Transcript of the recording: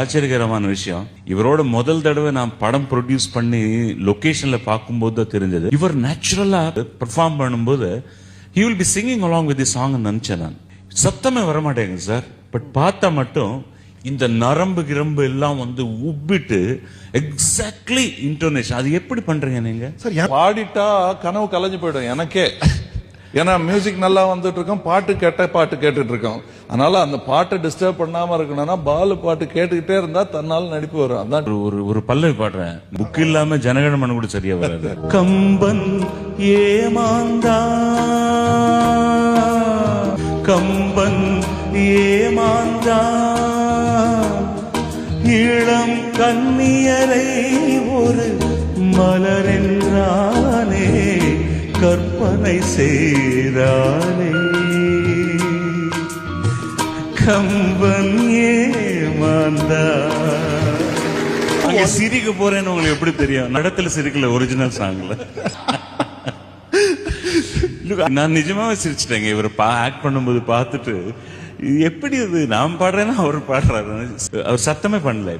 ஆச்சரியகரமான விஷயம், இவரோட முதல் தடவை நான் படம் ப்ரொடியூஸ் பண்ணி லொகேஷன்ல பார்க்கும்போது தான் தெரிஞ்சது, இவர் நேச்சுரலா பெர்ஃபார்ம் பண்ணும்போது he will be singing along with the song நினைச்சேன் நான். சத்தமே வரமாட்டேங்க சார், பட் பார்த்தா மட்டும் இந்த நரம்பு கிரம்பு எல்லாம் வந்து உப்பிட்டு எக்ஸாக்ட்லி இன்டோனேஷன். அது எப்படி பண்றீங்க நீங்க சார்? பாடிட்டா கனவு கலைஞ்சு போயிடும் எனக்கே. ஏன்னா மியூசிக் நல்லா வந்துட்டு இருக்கோம், பாட்டு கேட்டுட்டு இருக்கோம். அதனால அந்த பாட்டை டிஸ்டர்ப் பண்ணாம இருக்கணும்னா பாலு பாட்டு கேட்டுக்கிட்டே இருந்தா தன்னால நடிப்பு வரும். அதான் ஒரு பல்லவி பாடுறேன், புக் இல்லாம ஜனகணமன் கூட சரியா வராது. கம்பன் ஏமாந்தா, கம்பன் ஏமாந்தா, இளம் கண்ணியரை ஒரு மலர் என்றானே, கற்பனை செய்தானே, கம்பன் ஏமாந்தா. அங்க சிரிக்க போறேன்னு உங்களுக்கு எப்படி தெரியும்? நடத்துல சிரிக்கல, ஒரிஜினல் சாங்ல. நான் நிஜமாவே சிரிச்சிட்டேங்க இவர் ஆக்ட் பண்ணும்போது பார்த்துட்டு. எப்படி அது நான் பாடுறேன்னா அவர் பாடுறாரு, அவர் சத்தமே பண்ணல.